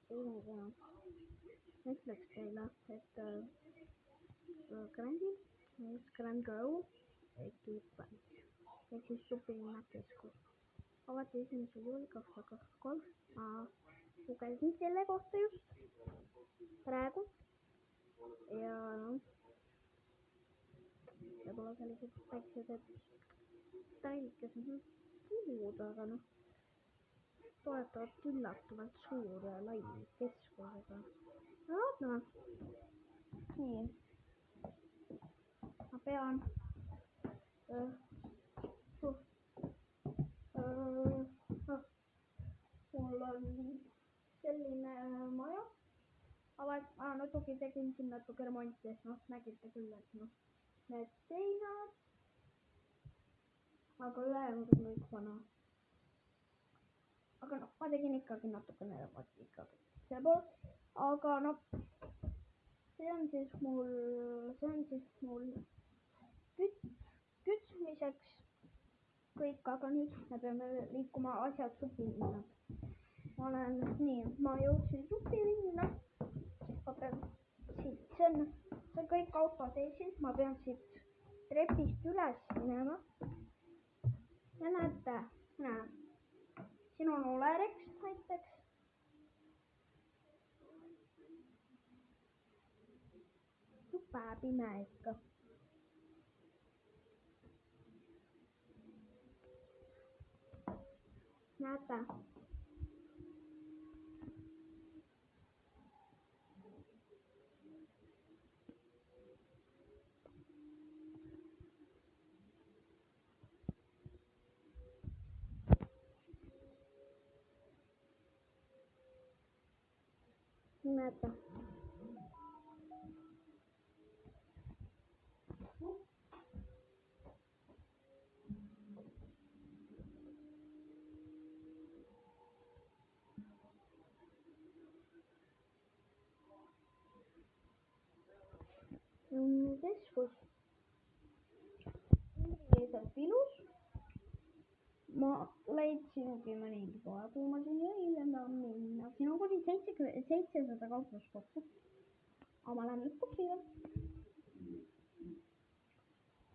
teinud ja ütleks teile, et Grand Grow Equipment ehk siis supilinnakkeskus avati 1. juulil 2023. Ma lugesin selle kohta just praegu ja võib-olla sellised väiksed detailid, puud, aga toetavad üllatavalt suur ja lai keskusega. Vaatame. Nii. Ma pean mul on selline maja, aga ma natuke tegin siin natuke remonti, nägite küll, et need seinad, aga ülejäänud on kõik vana. Aga ma tegin ikkagi natukene remonti ikkagi see pool, aga see on siis mul kütmiseks kõik, aga nüüd me peame liikuma asjad supilinna. Ma jõudsin supilinna, ma pean siit, see on kõik auto sees, ma pean siit trepist üles minema. Ja näete, siin on Olerex näiteks. Pime ikka. Näete. Näete. Keskus. Üldiselt ilus. Ma leidsingi mõnigi kohe, kui ma siin jõin minna. Siin on kuni 700 kaupluskokku kokku. Aga ma lähen lõpuks siia.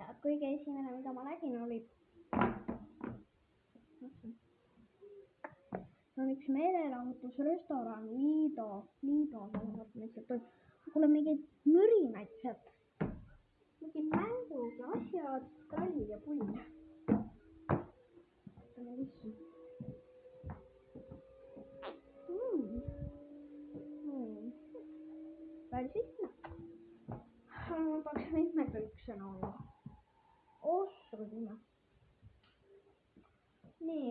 Ja kõige esimene, mida ma nägin, oli on üks meelelahutusrestoran, Liido, kuule mingid mürinaid sealt, mingi mängud ja asjad, trallid ja pullid. Päris lihtne. Ma tahaks mitmekülgsena olla. Ossudina. Nii.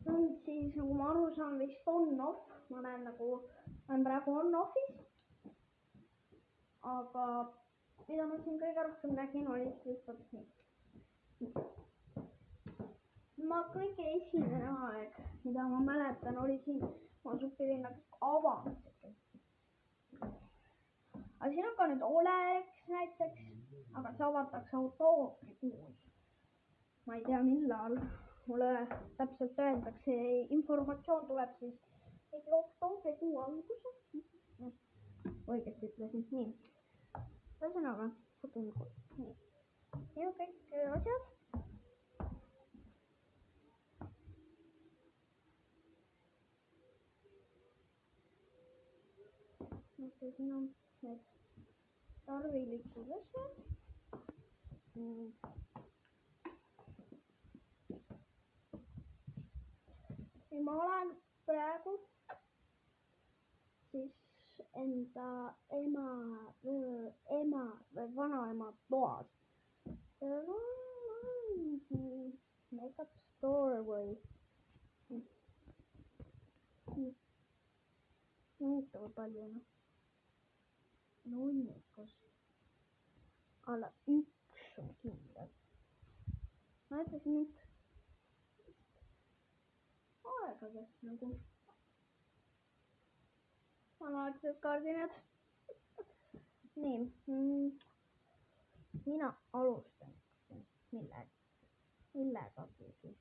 On siis, nagu ma aru saan, vist on-off. Ma olen praegu on-offis. Aga mida ma siin kõige rohkem nägin, oli lihtsalt nii. Ma kõige esimene aeg, mida ma mäletan, oli siin, ma supilinna avamisega. Aga siin on ka nüüd Olerex näiteks, aga see avatakse oktoobrikuus. Ma ei tea millal, mulle täpselt öeldakse, informatsioon tuleb siis oktoobrikuu alguses. Õigesti ütlesin, nii. Ühesõnaga, supilinnakud, nii. Siin on kõik asjad. Siin on need tarvilikud asjad. Ja ma olen praegu siis enda ema või vanaema toas. Makeup store või huvitav palju nunnikas. Alla 1 on kindel. Ma ütlesin nüüd aegadest vanaaegsed kardinad. Nii, mina alustan millegagi siis.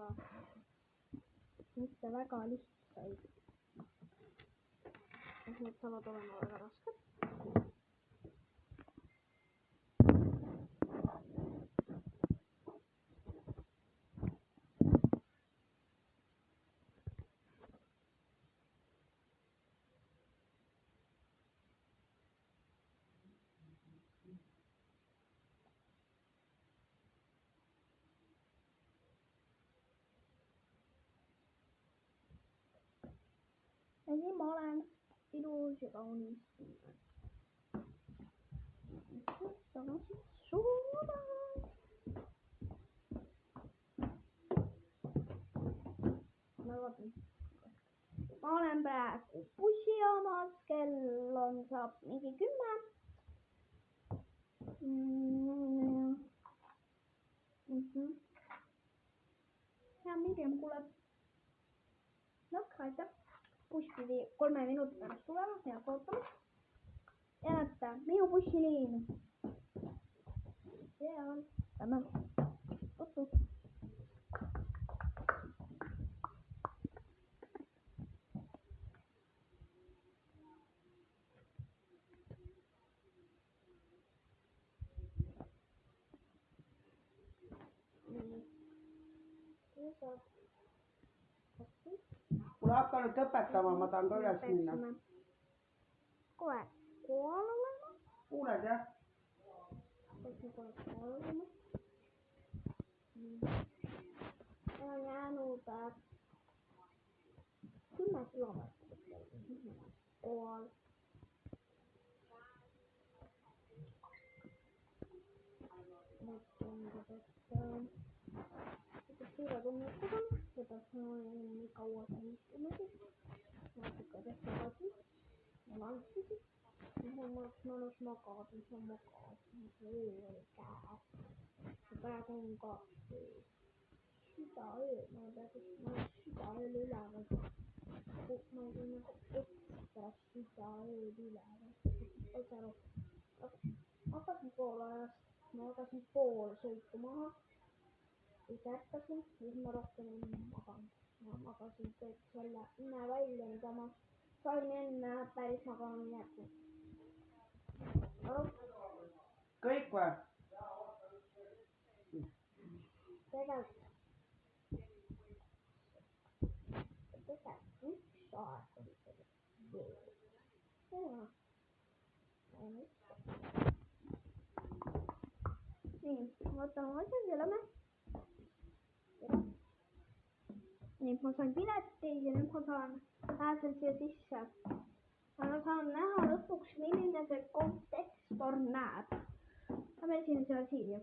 aga mitte väga lihtsaid. Need saavad olema väga rasked. Ja siin ma olen ilus ja kaunis. Tagasi suuda. Ma vaatan. Ma olen praegu bussijaamas, kell saab mingi 10. Ja Mirjam kuuleb. Aitäh. Buss pidi 3 minuti pärast tulema, head ootama. Ja näete, minu bussiliin. See on täna. Otu. Kuule, hakka nüüd õpetama, ma tahan ka üles minna. Kohe kool olema. Kuuled jah? Kohe kool olema. On jäänud 10 kilomeetrit kool. Nüüd tundub, et suure tunnetega, seda nii kaua siin istumegi. Natuke tagasi ja lancisid. Mul oleks mõnus magada, mis ma magasin. Öö oli käes. Ja praegu on ka südaöö. Ma praegu südaööl üleval. Ma olin nagu ekstra südaööl üleval. Hakkasin poolajast. Ma hakkasin pool sõitu maha. Siis ärkasin, siis ma rohkem ei maganud. Ma magasin kõik selle välja, mida ma sain enne päris magama jätnud. Kõik või? Tegelikult üks aeg oli see veel. Nii, võtame asjad ja lähme. Nii, ma sain pileti ja nüüd ma pääsen siia sisse. Ma saan näha lõpuks, milline see kontekstor näeb. Lähme siia siia.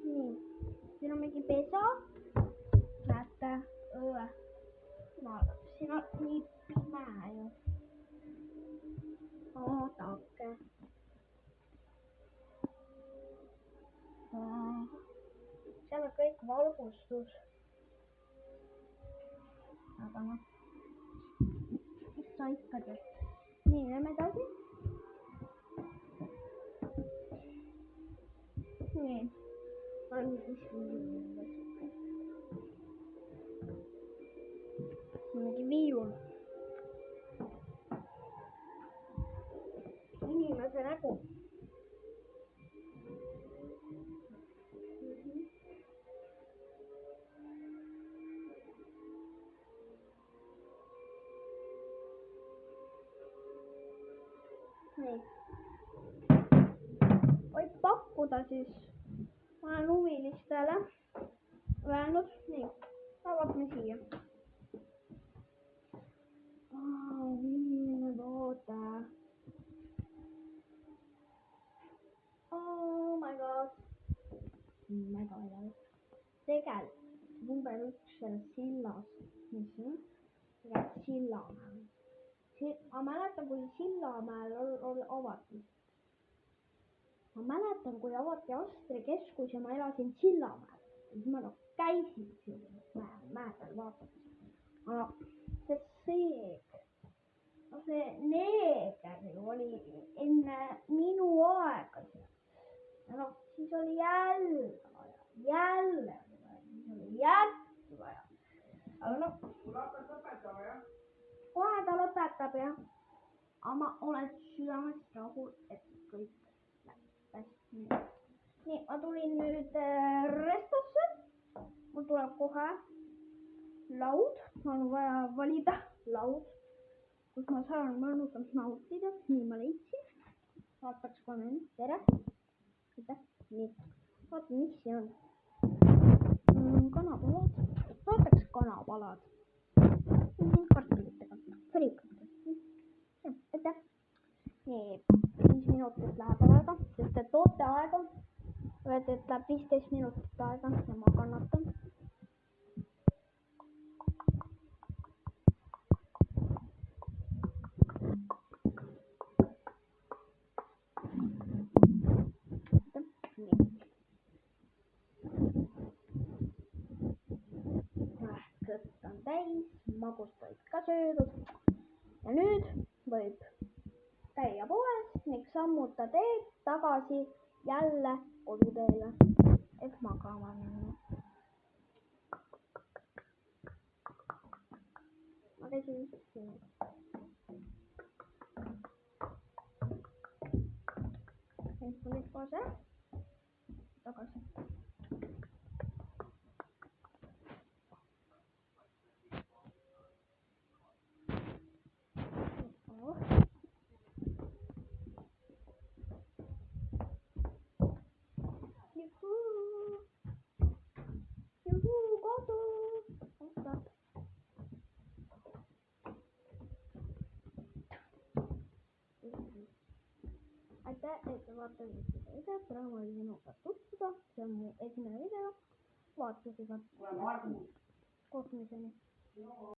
Nii, siin on mingi pesa. Näete, õue. Siin on nii pime ju. Oodake. Seal on kõik valgustus. Aga noh, mis sa ikka teed? Nii, lähme edasi. Nii, ma olen mingi viirul. Inimese nägu. Nii. Võib pakkuda siis, ma olen huvilistele öelnud, nii, vaatame siia. Milline toode. Oh my god. Mega hea. Tegelikult number 1 selles sillas, mis on? Tegelikult Sillamäel. Ma mäletan, kui Sillamäel avati. Ma mäletan, kui avati Astri keskus ja ma elasin Sillamäel. Siis ma käisin siin mäe peal vaatamas. Aga see seeg no see neeger ju oli enne minu aega seal. ja noh, siis oli jälle vaja, siis oli jälle vaja. aga noh. Sul hakkas lõpetama, jah? kohe ta lõpetab, jah. aga ma olen südamest rahul, et kõik läks hästi. nii, ma tulin nüüd restosse. mul tuleb kohe laud, mul on vaja valida laud, kus ma saan mõnusalt nautida. nii ma leidsin. vaataks kohe nüüd, tere. nii, vaata, mis see on. kanapalad, vaataks kanapalad. kartulitega, frikadega. aitäh. nii, 5 minutit läheb aega, sest et ooteaeg on. öeldi, et läheb 15 minutit aega ja ma kannatan. kõtt on täis, magustoid ka söödud ja nüüd võib käia poes ning sammuta teed tagasi jälle koduteele, et magama minna. ma tegin siin. nüüd ma nüüd koos ära tagasi. Juhuu, kodu. oota. aitäh, et te vaatate seda videot. rõõm oli minuga tutvuda. see on mu esimene video. vaatage ka. kohtumiseni.